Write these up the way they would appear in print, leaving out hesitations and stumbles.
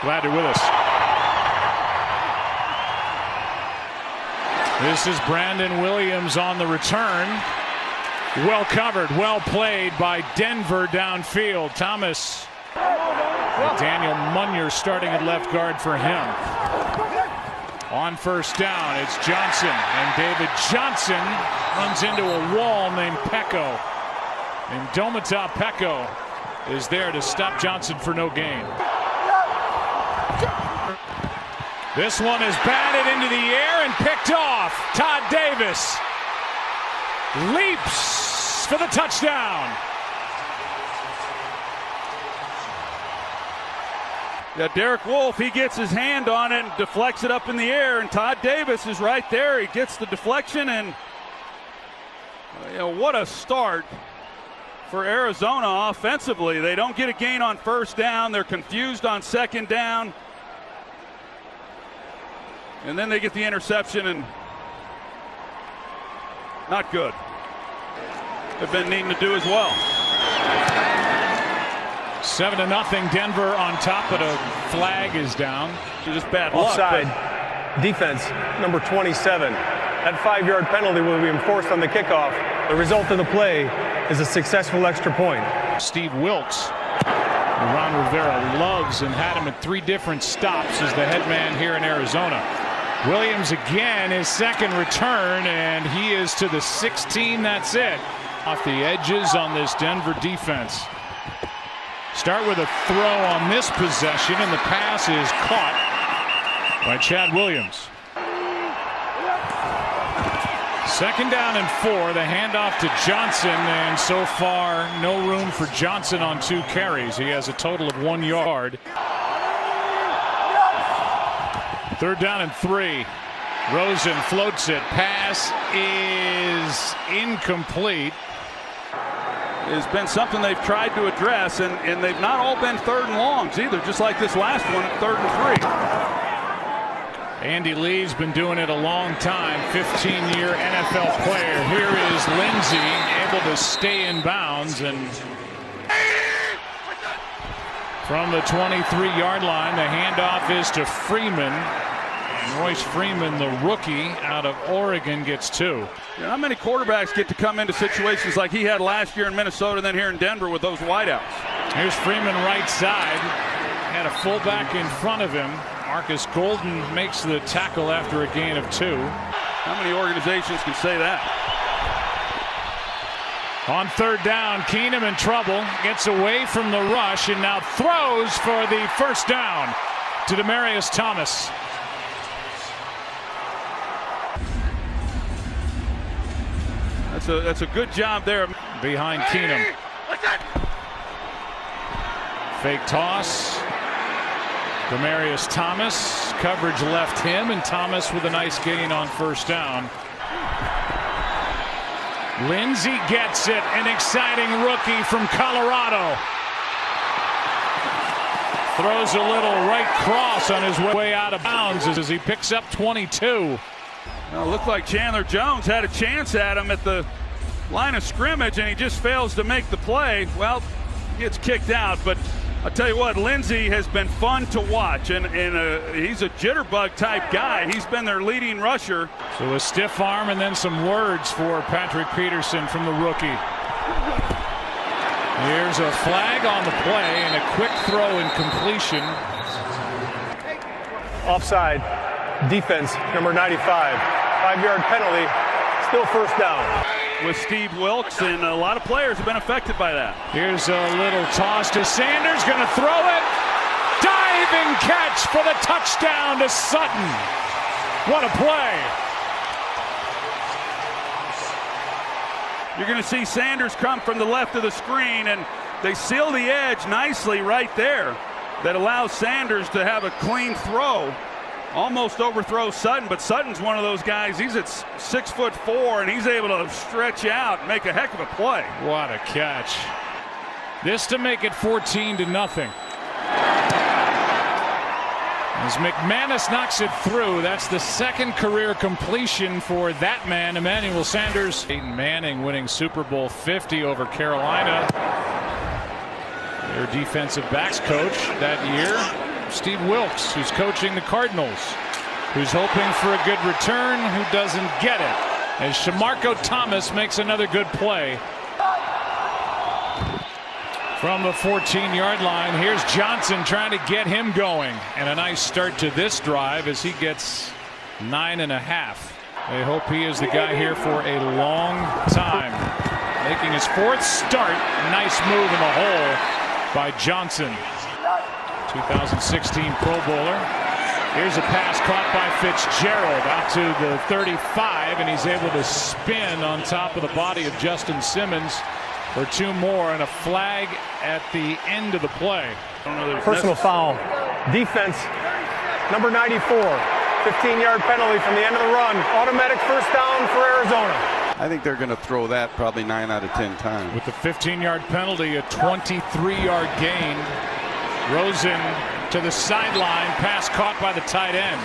Glad you're with us. This is Brandon Williams on the return. Well covered, well played by Denver downfield. Thomas. Daniel Munyer starting at left guard for him. On first down, it's Johnson, and David Johnson runs into a wall named Pecco. And Domata Pecco is there to stop Johnson for no gain. This one is batted into the air and picked off. Todd Davis leaps for the touchdown. Yeah, Derek Wolfe, he gets his hand on it and deflects it up in the air, and Todd Davis is right there. He gets the deflection, and what a start for Arizona offensively. They don't get a gain on first down. They're confused on second down. And then they get the interception, and not good. They've been needing to do as well. 7-0 Denver on top, but a flag is down. Just bad luck. Offside. Defense number 27. That 5-yard penalty will be enforced on the kickoff. The result of the play is a successful extra point. Steve Wilkes, who Ron Rivera loves and had him at 3 different stops as the head man here in Arizona. Williams again, his second return, and he is to the 16. That's it. Off the edges on this Denver defense. Start with a throw on this possession, and the pass is caught by Chad Williams. Second down and 4. The handoff to Johnson, and so far no room for Johnson on 2 carries. He has a total of 1 yard. Third down and 3. Rosen floats it. Pass is incomplete. Has been something they've tried to address, and they've not all been 3rd and longs either, just like this last one at 3rd and 3. Andy Lee's been doing it a long time, 15-year NFL player. Here is Lindsey able to stay in bounds, and from the 23-yard line, the handoff is to Freeman. And Royce Freeman, the rookie out of Oregon, gets 2. Yeah, how many quarterbacks get to come into situations like he had last year in Minnesota and then here in Denver with those wideouts? Here's Freeman right side. Had a fullback in front of him. Marcus Golden makes the tackle after a gain of 2. How many organizations can say that? On third down, Keenum in trouble. Gets away from the rush and now throws for the first down to Demaryius Thomas. That's a good job there. Behind Keenum. Fake toss. Demaryius Thomas. Coverage left him, and Thomas with a nice gain on first down. Lindsey gets it. An exciting rookie from Colorado. Throws a little right cross on his way out of bounds as he picks up 22. Well, it looked like Chandler Jones had a chance at him at the line of scrimmage, and he just fails to make the play. Well, he gets kicked out, but I'll tell you what, Lindsey has been fun to watch, and he's a jitterbug type guy. He's been their leading rusher. So a stiff arm and then some words for Patrick Peterson from the rookie. Here's a flag on the play and a quick throw and completion. Offside. Defense number 95. 5-yard penalty. Still first down. With Steve Wilkes, and a lot of players have been affected by that. Here's a little toss to Sanders, going to throw it. Diving catch for the touchdown to Sutton. What a play. You're going to see Sanders come from the left of the screen, and they seal the edge nicely right there. That allows Sanders to have a clean throw. Almost overthrows Sutton, but Sutton's one of those guys. He's at 6'4", and he's able to stretch out and make a heck of a play. What a catch. This to make it 14-0. As McManus knocks it through, that's the second career completion for that man, Emmanuel Sanders. Peyton Manning winning Super Bowl 50 over Carolina. Their defensive backs coach that year. Steve Wilkes, who's coaching the Cardinals, who's hoping for a good return, who doesn't get it, as Shamarko Thomas makes another good play. From the 14-yard line, here's Johnson trying to get him going. And a nice start to this drive as he gets 9.5. They hope he is the guy here for a long time. Making his 4th start. Nice move in the hole by Johnson. 2016 Pro Bowler. Here's a pass caught by Fitzgerald out to the 35, and he's able to spin on top of the body of Justin Simmons for 2 more, and a flag at the end of the play. Personal foul. Defense, number 94. 15-yard penalty from the end of the run. Automatic first down for Arizona. I think they're going to throw that probably 9 out of 10 times. With the 15-yard penalty, a 23-yard gain. Rosen to the sideline. Pass caught by the tight end.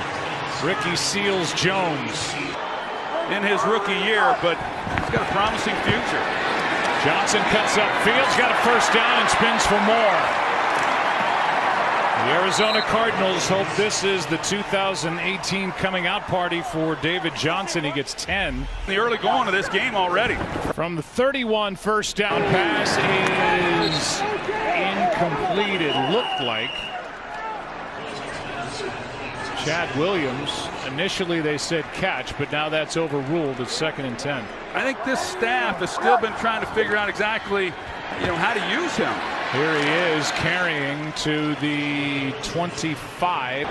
Ricky Seals-Jones. In his rookie year, but he's got a promising future. Johnson cuts up field, got a first down and spins for more. The Arizona Cardinals hope this is the 2018 coming out party for David Johnson. He gets 10. The early going of this game already. From the 31, first down pass is incomplete. It looked like Chad Williams. Initially they said catch, but now that's overruled. It's 2nd and 10. I think this staff has still been trying to figure out exactly, how to use him. Here he is carrying to the 25.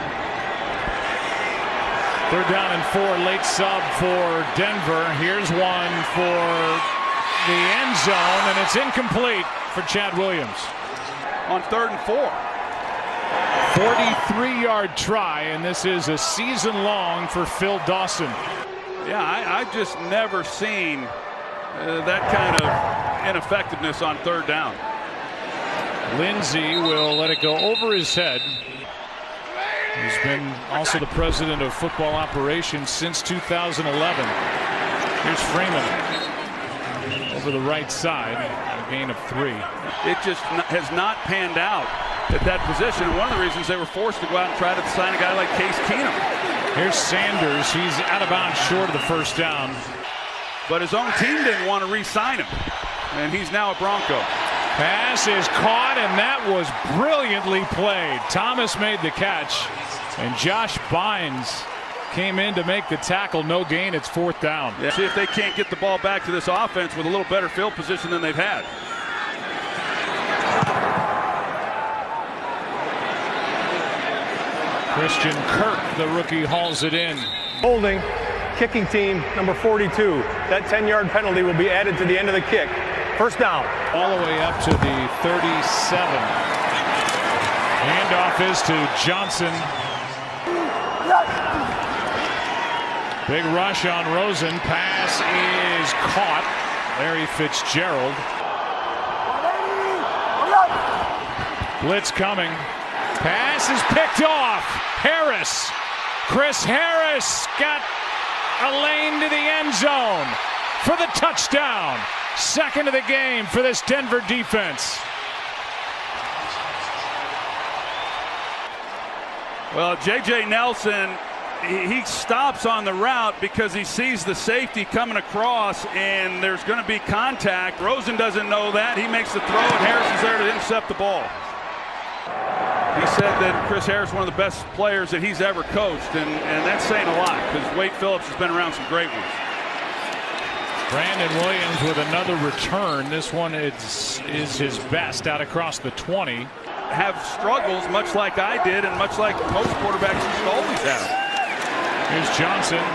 3rd down and 4, late sub for Denver. Here's one for the end zone, and it's incomplete for Chad Williams. On 3rd and 4. 43-yard try, and this is a season long for Phil Dawson. Yeah, I just never seen that kind of ineffectiveness on 3rd down. Lindsey will let it go over his head. He's been also the president of football operations since 2011. Here's Freeman over the right side, a gain of 3. It just has not panned out at that position. And one of the reasons they were forced to go out and try to sign a guy like Case Keenum. Here's Sanders. He's out of bounds short of the first down. But his own team didn't want to re-sign him. And he's now a Bronco. Pass is caught, and that was brilliantly played. Thomas made the catch, and Josh Bynes came in to make the tackle. No gain. It's 4th down. Yeah. See if they can't get the ball back to this offense with a little better field position than they've had. Christian Kirk, the rookie, hauls it in. Holding, kicking team, number 42. That 10-yard penalty will be added to the end of the kick. First down. All the way up to the 37. Handoff is to Johnson. Big rush on Rosen. Pass is caught. Larry Fitzgerald. Blitz coming. Pass is picked off. Harris. Chris Harris got a lane to the end zone for the touchdown. 2nd of the game for this Denver defense. Well, J.J. Nelson, he stops on the route because he sees the safety coming across, and there's going to be contact. Rosen doesn't know that. He makes the throw, and Harris is there to intercept the ball. He said that Chris Harris is one of the best players that he's ever coached, and that's saying a lot because Wade Phillips has been around some great ones. Brandon Williams with another return. This one is his best out across the 20. Have struggles much like I did and much like most quarterbacks used to always have. Here's Johnson.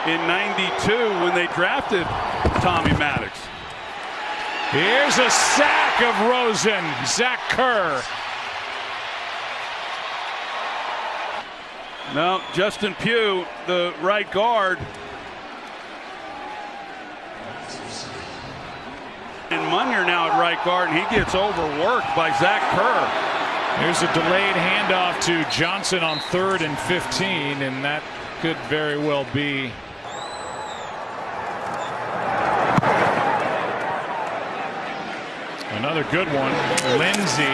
In 92 when they drafted Tommy Maddox. Here's a sack of Rosen. Zach Kerr. No, Justin Pugh, the right guard. And Munyer now at right guard, and he gets overworked by Zach Kerr. Here's a delayed handoff to Johnson on 3rd and 15, and that could very well be another good one. Lindsey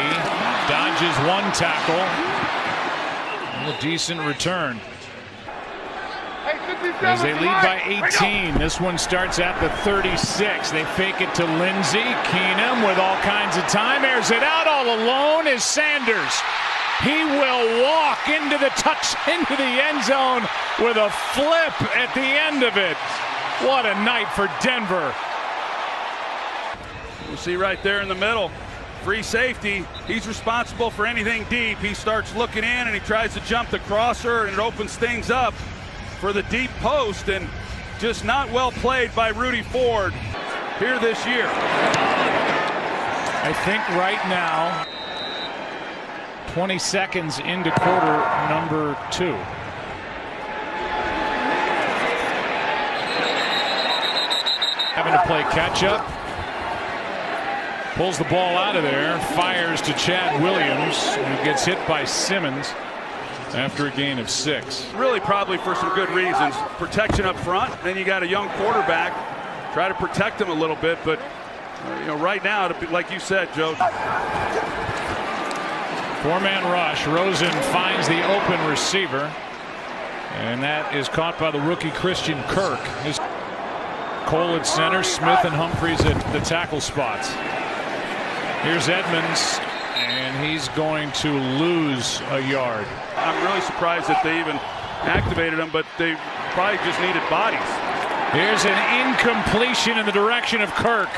dodges dodges one tackle. And a decent return. As they lead by 18, this one starts at the 36. They fake it to Lindsey. Keenum with all kinds of time. Airs it out all alone is Sanders. He will walk into the end zone with a flip at the end of it. What a night for Denver. We'll see right there in the middle. Free safety. He's responsible for anything deep. He starts looking in and he tries to jump the crosser, and it opens things up for the deep post, and just not well played by Rudy Ford here this year. I think right now, 20 seconds into quarter number 2. Having to play catch up. Pulls the ball out of there, fires to Chad Williams, who gets hit by Simmons after a gain of 6. Really probably for some good reasons. Protection up front, then you got a young quarterback. Try to protect him a little bit, but right now, like you said, Joe. 4-man rush. Rosen finds the open receiver, and that is caught by the rookie Christian Kirk. Cole at center, Smith and Humphreys at the tackle spots. Here's Edmonds, and he's going to lose a yard. I'm really surprised that they even activated him, but they probably just needed bodies. Here's an incompletion in the direction of Kirk.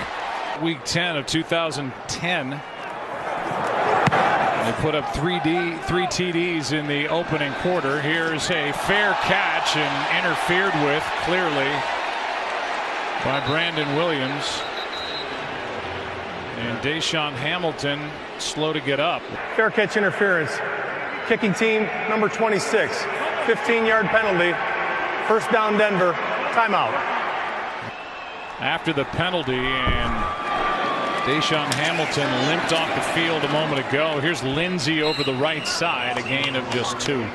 Week 10 of 2010. They put up 3 TDs in the opening quarter. Here's a fair catch and interfered with clearly by Brandon Williams. And Deshaun Hamilton slow to get up. Fair catch interference. Kicking team number 26. 15-yard penalty. First down Denver. Timeout. After the penalty, and Deshaun Hamilton limped off the field a moment ago. Here's Lindsey over the right side, a gain of just 2.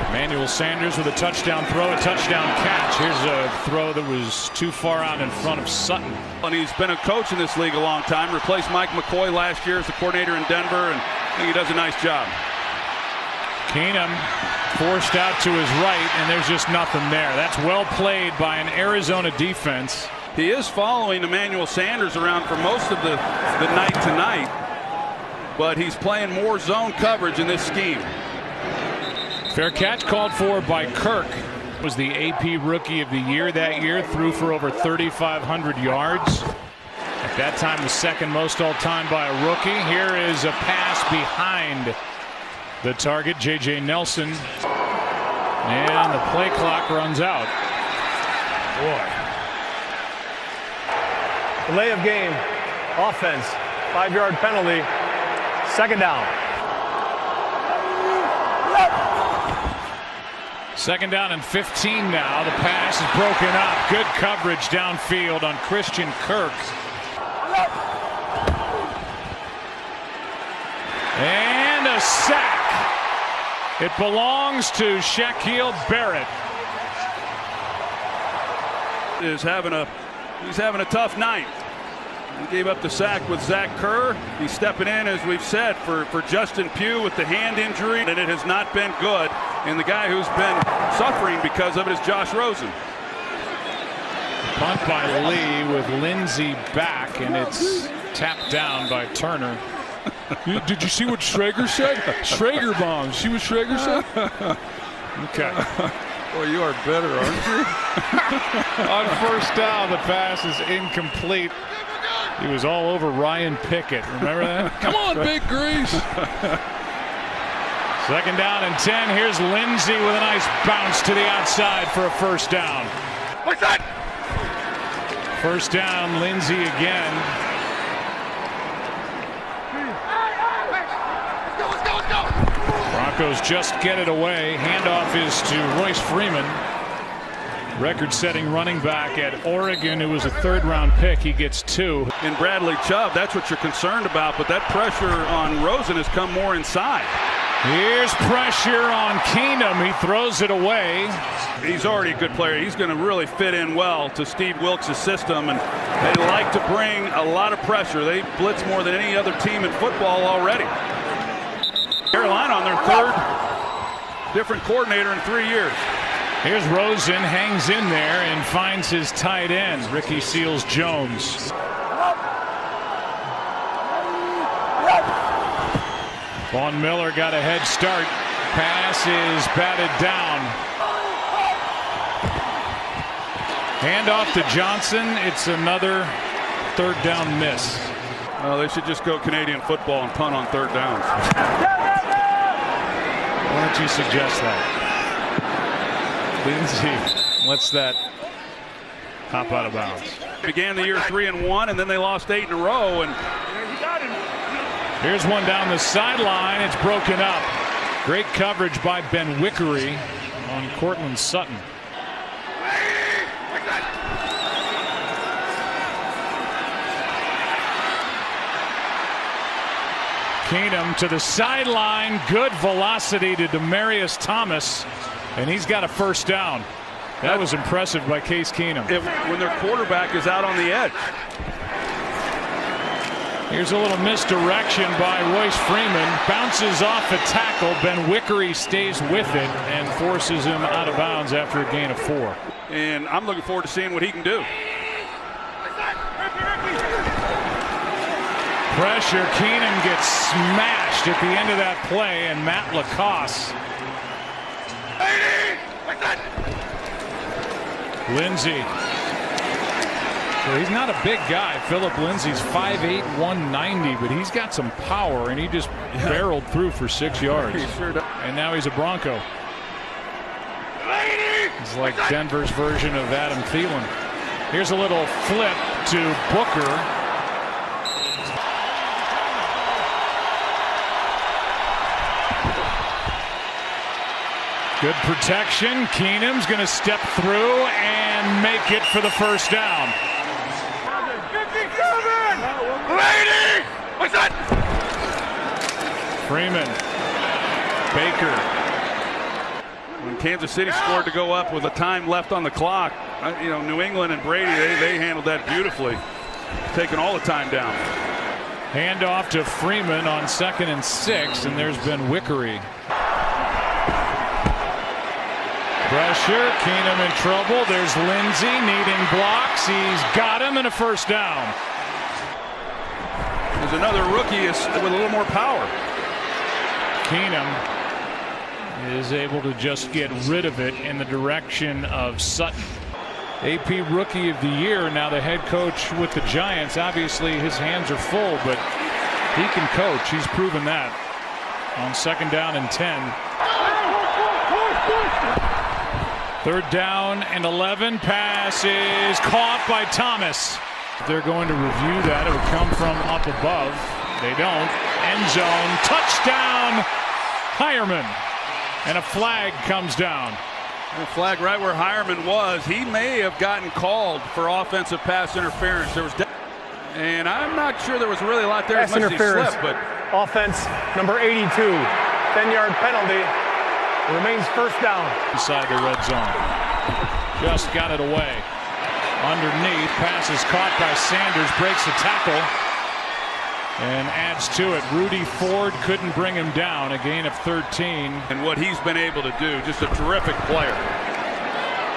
Emmanuel Sanders with a touchdown throw, a touchdown catch. Here's a throw that was too far out in front of Sutton. And he's been a coach in this league a long time. Replaced Mike McCoy last year as the coordinator in Denver, and I think he does a nice job. Keenum forced out to his right, and there's just nothing there. That's well played by an Arizona defense. He is following Emmanuel Sanders around for most of the night tonight, but he's playing more zone coverage in this scheme. Fair catch called for by Kirk. Was the AP Rookie of the Year that year. Threw for over 3,500 yards. At that time, the second most all-time by a rookie. Here is a pass behind the target, J.J. Nelson. And the play clock runs out. Boy. Delay of game. Offense. 5-yard penalty. Second down. Second down and 15 now. The pass is broken up. Good coverage downfield on Christian Kirk. And a sack. It belongs to Shaquille Barrett. He's having a tough night. He gave up the sack with Zach Kerr. He's stepping in, as we've said, for Justin Pugh with the hand injury, and it has not been good. And the guy who's been suffering because of it is Josh Rosen. Punt by Lee with Lindsey back, and it's tapped down by Turner. Did you see what Schrager said? Schrager bombs. See what Schrager said? Okay. Well, you are better, aren't you? On first down, the pass is incomplete. He was all over Ryan Pickett. Remember that? Come on, Big Grease. Second down and 10. Here's Lindsey with a nice bounce to the outside for a first down. What's that? First down, Lindsey again. Broncos just get it away. Handoff is to Royce Freeman. Record-setting running back at Oregon, who was a third-round pick. He gets 2. And Bradley Chubb, that's what you're concerned about, but that pressure on Rosen has come more inside. Here's pressure on Keenum. He throws it away. He's already a good player. He's going to really fit in well to Steve Wilks' system, and they like to bring a lot of pressure. They blitz more than any other team in football already. Carolina on their third different coordinator in 3 years. Here's Rosen, hangs in there and finds his tight end, Ricky Seals-Jones. Von Miller got a head start. Pass is batted down. Handoff to Johnson. It's another third down miss. Well, they should just go Canadian football and punt on third downs. Why don't you suggest that? Lindsey lets that hop out of bounds. Began the year 3-1, and then they lost 8 in a row. And here's one down the sideline. It's broken up. Great coverage by Ben Wickery on Cortland Sutton. Keenum to the sideline. Good velocity to Demaryius Thomas, and he's got a first down. That was impressive by Case Keenum. When their quarterback is out on the edge. Here's a little misdirection by Royce Freeman. Bounces off a tackle. Ben Wickery stays with it and forces him out of bounds after a gain of 4. And I'm looking forward to seeing what he can do. Pressure. Keenum gets smashed at the end of that play, and Matt Lacoste. Lindsey. So he's not a big guy. Philip Lindsey's 5'8", 190, but he's got some power, and he just barreled through for 6 yards. He sure does. And now he's a Bronco. He's like Denver's version of Adam Thielen. Here's a little flip to Booker. Good protection. Keenum's going to step through and make it for the first down. Freeman. Baker. When Kansas City scored to go up with a time left on the clock, you know, New England and Brady, they handled that beautifully, taking all the time down. Handoff to Freeman on 2nd and 6, and there's Ben Wickery. Pressure. Keenum in trouble. There's Lindsey needing blocks. He's got him, and a first down. There's another rookie with a little more power. Keenum is able to just get rid of it in the direction of Sutton. AP Rookie of the Year, now the head coach with the Giants. Obviously his hands are full, but he can coach. He's proven that. On 2nd down and 10. 3rd down and 11. Pass is caught by Thomas. They're going to review that. It would come from up above. They don't. End zone. Touchdown, Hireman. And a flag comes down. A flag right where Hireman was. He may have gotten called for offensive pass interference. There was, and I'm not sure there was really a lot there. Pass interference. Slipped, but offense number 82. 10-yard penalty. Remains first down. Inside the red zone. Just got it away. Underneath. Pass is caught by Sanders. Breaks the tackle. And adds to it. Rudy Ford couldn't bring him down. A gain of 13. And what he's been able to do. Just a terrific player.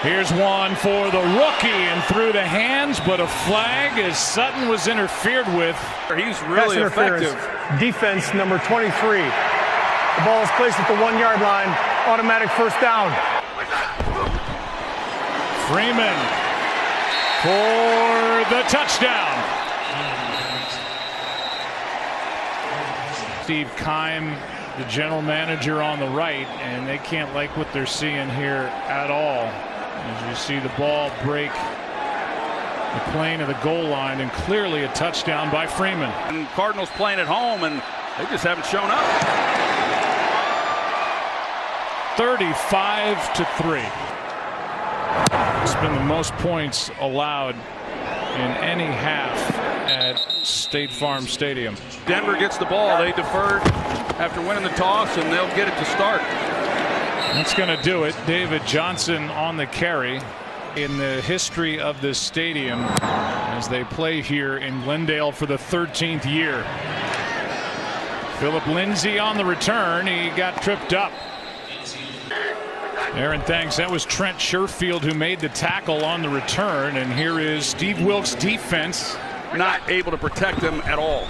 Here's one for the rookie, and through the hands, but a flag as Sutton was interfered with. He's really effective. Defense number 23. The ball is placed at the 1-yard line. Automatic first down. Freeman for the touchdown. Steve Keim, the general manager, on the right, and they can't like what they're seeing here at all. As you see the ball break the plane of the goal line, and clearly a touchdown by Freeman. And Cardinals playing at home, and they just haven't shown up. 35-3. It's been the most points allowed in any half at State Farm Stadium. Denver gets the ball. They deferred after winning the toss, and they'll get it to start. That's going to do it. David Johnson on the carry. In the history of this stadium as they play here in Glendale for the 13th year. Philip Lindsay on the return. He got tripped up. Aaron, thanks. That was Trent Sherfield who made the tackle on the return. And here is Steve Wilkes' defense. Not able to protect them at all.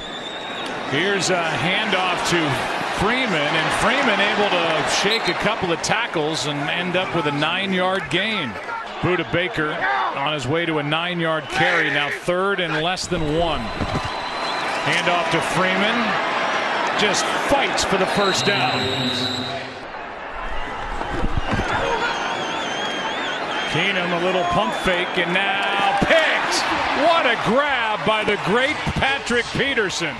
Here's a handoff to Freeman, and Freeman able to shake a couple of tackles and end up with a 9-yard gain. Buda Baker on his way to a 9-yard carry. Now 3rd and less than 1. Handoff to Freeman. Just fights for the first down. Keenum, a little pump fake, and now picked. What a grab by the great Patrick Peterson.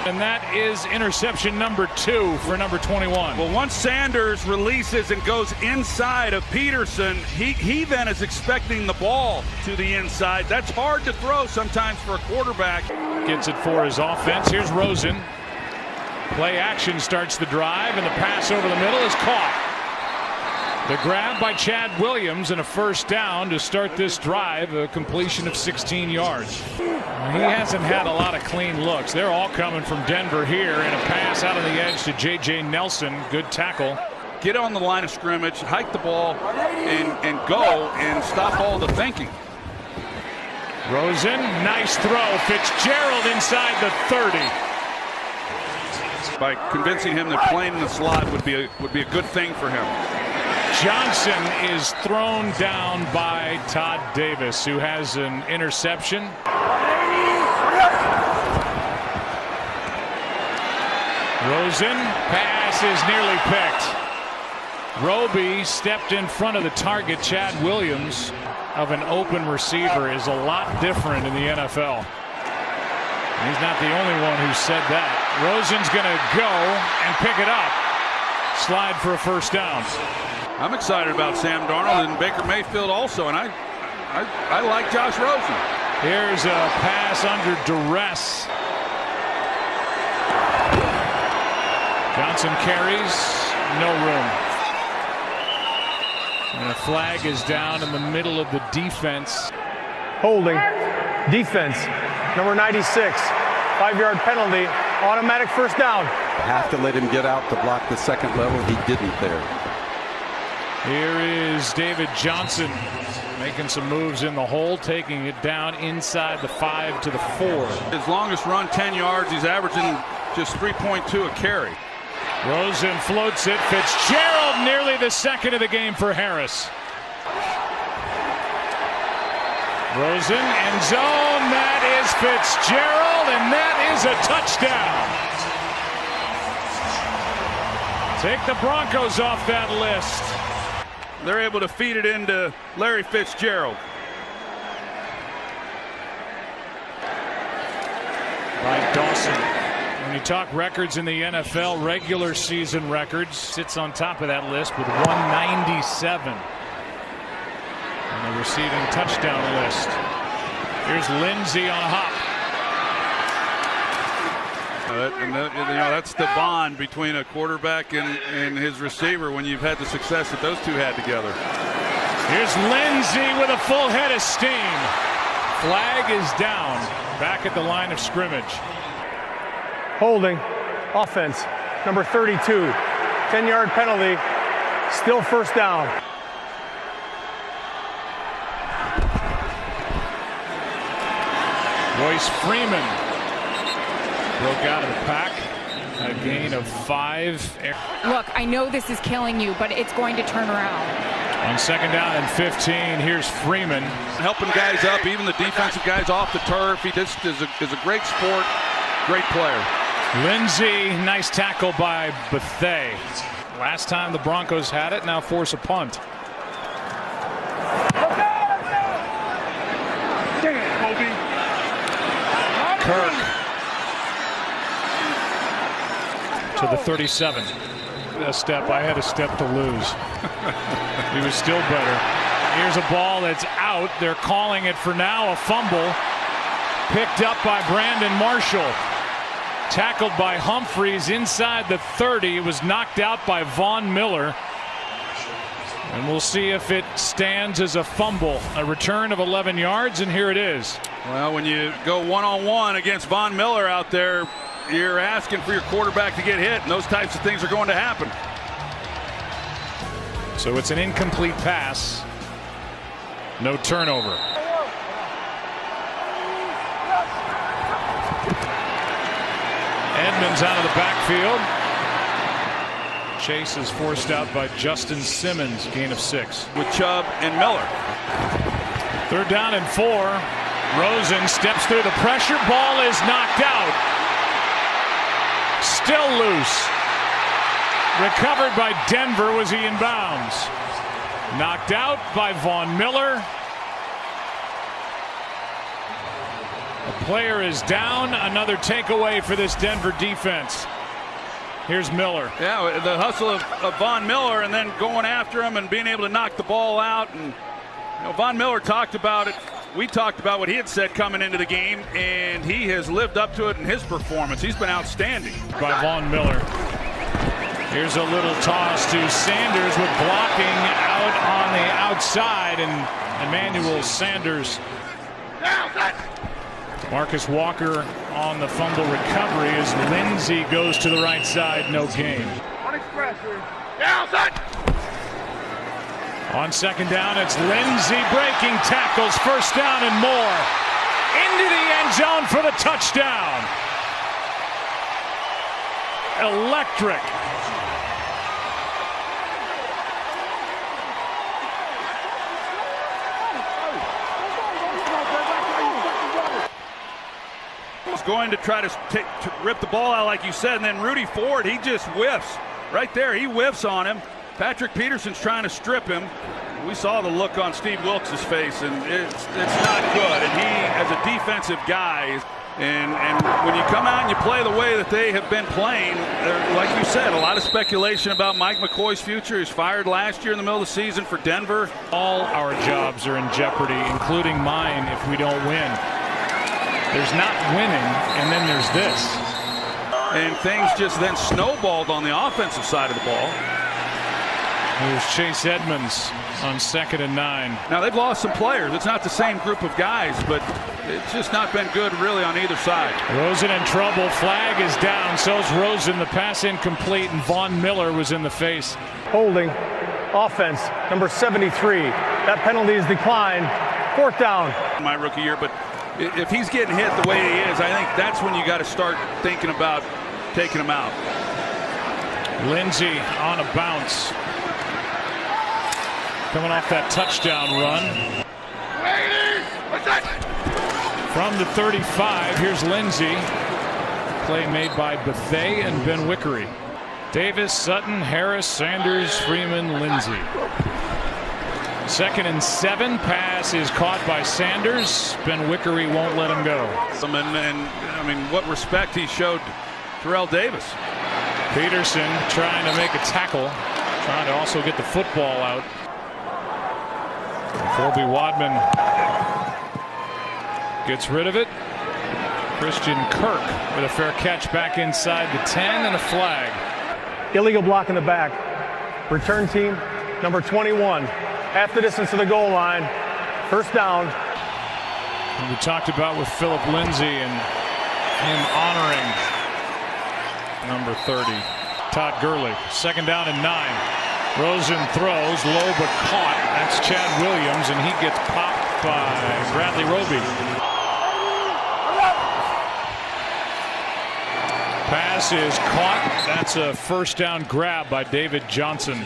And that is interception number 2 for number 21. Well, once Sanders releases and goes inside of Peterson, he then is expecting the ball to the inside. That's hard to throw sometimes for a quarterback. Gets it for his offense. Here's Rosen. Play action starts the drive, and the pass over the middle is caught. The grab by Chad Williams and a first down to start this drive, a completion of 16 yards. He hasn't had a lot of clean looks. They're all coming from Denver here, and a pass out on the edge to J.J. Nelson. Good tackle. Get on the line of scrimmage, hike the ball, and go and stop all the thinking. Rosen, nice throw. Fitzgerald inside the 30. By convincing him that playing in the slot would be a good thing for him. Johnson is thrown down by Todd Davis, who has an interception. Rosen, pass is nearly picked. Roby stepped in front of the target. Chad Williams of an open receiver is a lot different in the NFL. He's not the only one who said that. Rosen's going to go and pick it up. Slide for a first down. I'm excited about Sam Darnold and Baker Mayfield also, and I like Josh Rosen. Here's a pass under duress. Johnson carries, no room. And a flag is down in the middle of the defense. Holding. Defense. Number 96. 5-yard penalty. Automatic first down. Have to let him get out to block the second level. He didn't there. Here is David Johnson making some moves in the hole, taking it down inside the 5 to the 4. His longest run 10 yards. He's averaging just 3.2 a carry. Rosen floats it. Fitzgerald nearly the second of the game for Harris. Rosen, end zone. That is Fitzgerald, and that is a touchdown. Take the Broncos off that list. They're able to feed it into Larry Fitzgerald. By Dawson. When you talk records in the NFL, regular season records, sits on top of that list with 197 on the receiving touchdown list. Here's Lindsay on a hop. That's the bond between a quarterback and his receiver when you've had the success that those two had together. Here's Lindsay with a full head of steam. Flag is down back at the line of scrimmage. Holding. Offense. Number 32. 10-yard penalty. Still first down. Royce Freeman broke out of the pack. A gain of 5. Look, I know this is killing you, but it's going to turn around. On second down and 15, here's Freeman. Helping guys up, even the defensive guys off the turf. He just is a great sport, great player. Lindsay, nice tackle by Bethea. Last time the Broncos had it, now force a punt. Kirk to the 37. A step. I had a step to lose. He was still better. Here's a ball that's out. They're calling it for now a fumble. Picked up by Brandon Marshall. Tackled by Humphreys inside the 30. It was knocked out by Von Miller. And we'll see if it stands as a fumble. A return of 11 yards, and here it is. Well, when you go one-on-one against Von Miller out there, you're asking for your quarterback to get hit, and those types of things are going to happen. So it's an incomplete pass. No turnover. Edmonds out of the backfield. Chase is forced out by Justin Simmons, gain of 6. With Chubb and Miller. 3rd down and 4. Rosen steps through the pressure. Ball is knocked out. Still loose. Recovered by Denver. Was he in bounds? Knocked out by Von Miller. A player is down. Another takeaway for this Denver defense. Here's Miller. Yeah, the hustle of Von Miller and then going after him and being able to knock the ball out. And Von Miller talked about it. We talked about what he had said coming into the game, and he has lived up to it in his performance. He's been outstanding. By Von Miller. Here's a little toss to Sanders with blocking out on the outside, and Emmanuel Sanders. Marcus Walker on the fumble recovery as Lindsey goes to the right side. No gain. On 2nd down, it's Lindsey breaking tackles. 1st down and more. Into the end zone for the touchdown. Electric. Going to try to rip the ball out like you said, and then Rudy Ford, he just whiffs right there. He whiffs on him. Patrick Peterson's trying to strip him. We saw the look on Steve Wilks' face, and it's not good. And he, as a defensive guy, and when you come out and you play the way that they have been playing, like you said, a lot of speculation about Mike McCoy's future. He was fired last year in the middle of the season for Denver. All our jobs are in jeopardy, including mine if we don't win. There's not winning, and then there's this. And things just then snowballed on the offensive side of the ball. Here's Chase Edmonds on 2nd and 9. Now, they've lost some players. It's not the same group of guys, but it's just not been good really on either side. Rosen in trouble. Flag is down. So's Rosen. The pass incomplete, and Von Miller was in the face. Holding. Offense, number 73. That penalty is declined. 4th down. My rookie year, but if he's getting hit the way he is, I think that's when you got to start thinking about taking him out. Lindsey on a bounce. Coming off that touchdown run. From the 35, here's Lindsey. Play made by Buffet and Ben Wickery. Davis, Sutton, Harris, Sanders, Freeman, Lindsey. 2nd and 7. Pass is caught by Sanders. Ben Wickery won't let him go. And I mean, what respect he showed Terrell Davis. Peterson trying to make a tackle. Trying to also get the football out. Colby Wadman gets rid of it. Christian Kirk with a fair catch back inside the 10 and a flag. Illegal block in the back. Return team, number 21. Half the distance to the goal line. 1st down. And we talked about with Philip Lindsay and him honoring number 30. Todd Gurley. 2nd down and 9. Rosen throws, low but caught. That's Chad Williams, and he gets popped by Bradley Roby. Pass is caught. That's a 1st down grab by David Johnson.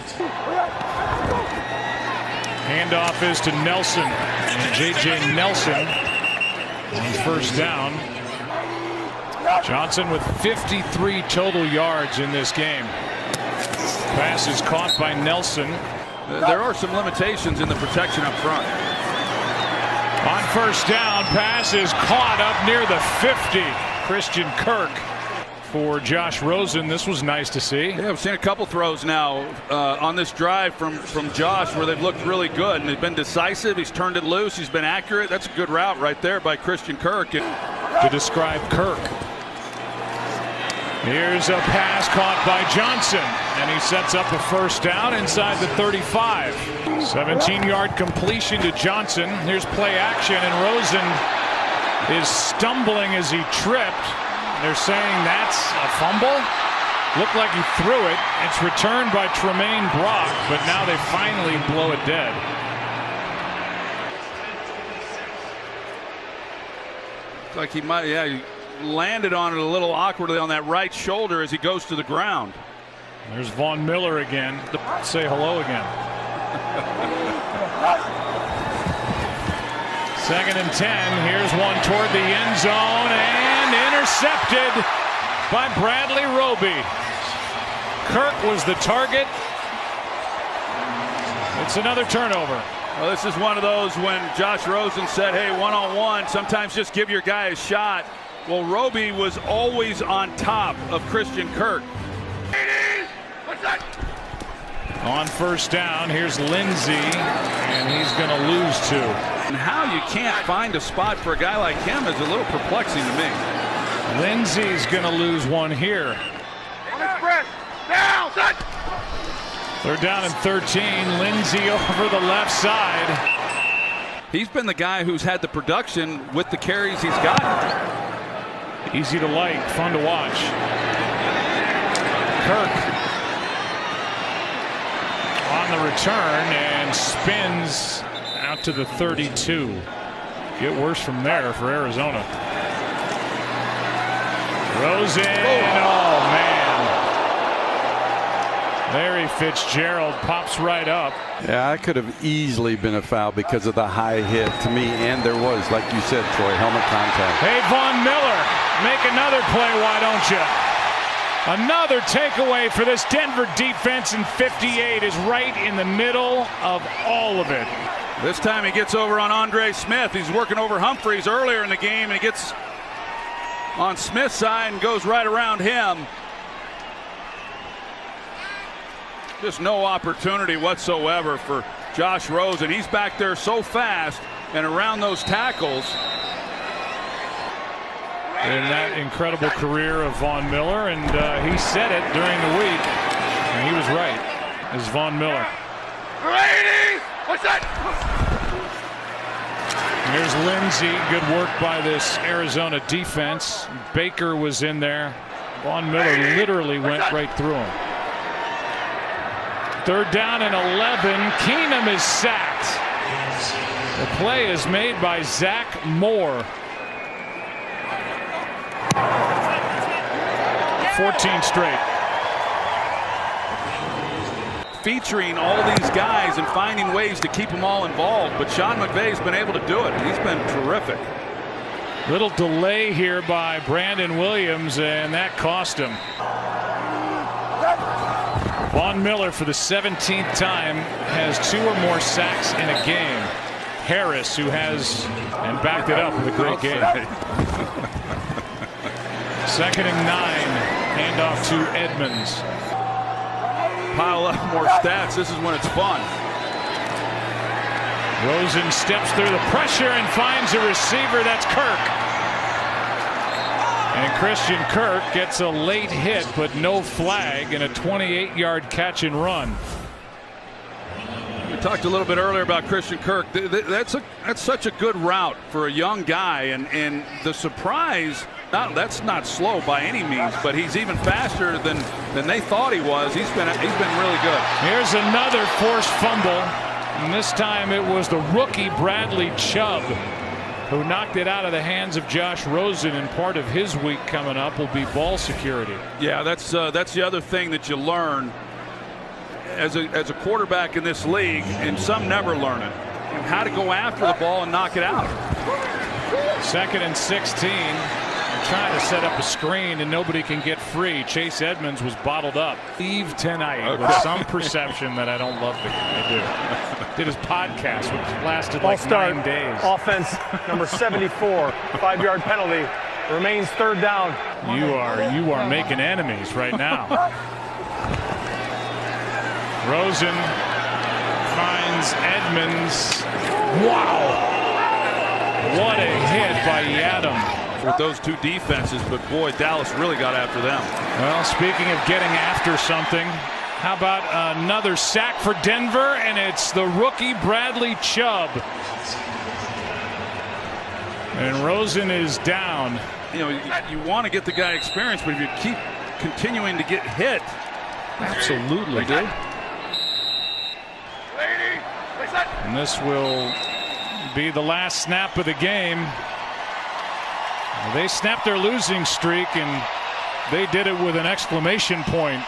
Handoff is to Nelson. And J.J. Nelson on 1st down. Johnson with 53 total yards in this game. Pass is caught by Nelson. There are some limitations in the protection up front. On 1st down, pass is caught up near the 50. Christian Kirk. for Josh Rosen. This was nice to see. Yeah, we've seen a couple throws now on this drive from Josh where they've looked really good, and they've been decisive. He's turned it loose. He's been accurate. That's a good route right there by Christian Kirk. To describe Kirk. Here's a pass caught by Johnson, and he sets up a first down inside the 35. 17-yard completion to Johnson. Here's play action, and Rosen is stumbling as he tripped. They're saying that's a fumble. Looked like he threw it. It's returned by Tremaine Brock, but now they finally blow it dead. Like he might, yeah, he landed on it a little awkwardly on that right shoulder as he goes to the ground. There's Von Miller again to say hello again. 2nd and 10. Here's one toward the end zone and intercepted by Bradley Roby. Kirk was the target. It's another turnover. Well, this is one of those when Josh Rosen said, hey, one-on-one, sometimes just give your guy a shot. Well, Roby was always on top of Christian Kirk. On first down, here's Lindsey, and he's going to lose 2. And how you can't find a spot for a guy like him is a little perplexing to me. Lindsey's going to lose 1 here. 3rd down and 13. Lindsey over the left side. He's been the guy who's had the production with the carries he's gotten. Easy to like, fun to watch. Kirk on the return and spins out to the 32. Get worse from there for Arizona. Rosen, oh man. Larry Fitzgerald pops right up. Yeah, that could have easily been a foul because of the high hit to me, and there was, like you said, Troy, helmet contact. Hey, Von Miller, make another play, why don't you? Another takeaway for this Denver defense, and 58 is right in the middle of all of it. This time he gets over on Andre Smith. He's working over Humphreys earlier in the game, and he gets on Smith's side and goes right around him. Just no opportunity whatsoever for Josh Rosen. He's back there so fast and around those tackles. In that incredible career of Von Miller, and he said it during the week, and he was right. Is Von Miller. What's that? Here's Lindsey. Good work by this Arizona defense. Baker was in there. Von Miller literally went right through him. 3rd down and 11. Keenum is sacked. The play is made by Zach Moore. 14 straight. Featuring all these guys and finding ways to keep them all involved, but Sean McVay's been able to do it. He's been terrific. Little delay here by Brandon Williams, and that cost him. Von Miller, for the 17th time, has 2 or more sacks in a game. Harris, who has, and backed it up with a great game. 2nd and 9. Handoff to Edmonds. Pile up more stats. This is when it's fun. Rosen steps through the pressure and finds a receiver. That's Kirk. And Christian Kirk gets a late hit, but no flag, and a 28-yard catch and run. We talked a little bit earlier about Christian Kirk. That's such a good route for a young guy, and the surprise. That's not slow by any means, but he's even faster than they thought he was. He's been really good. Here's another forced fumble, and this time it was the rookie Bradley Chubb who knocked it out of the hands of Josh Rosen, and part of his week coming up will be ball security. Yeah, that's the other thing that you learn as a quarterback in this league, and some never learn it. How to go after the ball and knock it out. 2nd and 16. Trying to set up a screen and nobody can get free. Chase Edmonds was bottled up. Leave tonight with some perception that I don't love the guy. Did his podcast, which lasted like 9 days. Offense number 74, 5-yard penalty. Remains 3rd down. You are making enemies right now. Rosen finds Edmonds. Wow. What a hit by Yadam. With those two defenses, but boy, Dallas really got after them. Well, speaking of getting after something, how about another sack for Denver, and it's the rookie Bradley Chubb. And Rosen is down. You know, you want to get the guy experience, but if you keep continuing to get hit. Absolutely, dude. And this will be the last snap of the game. They snapped their losing streak, and they did it with an exclamation point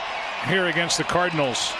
here against the Cardinals.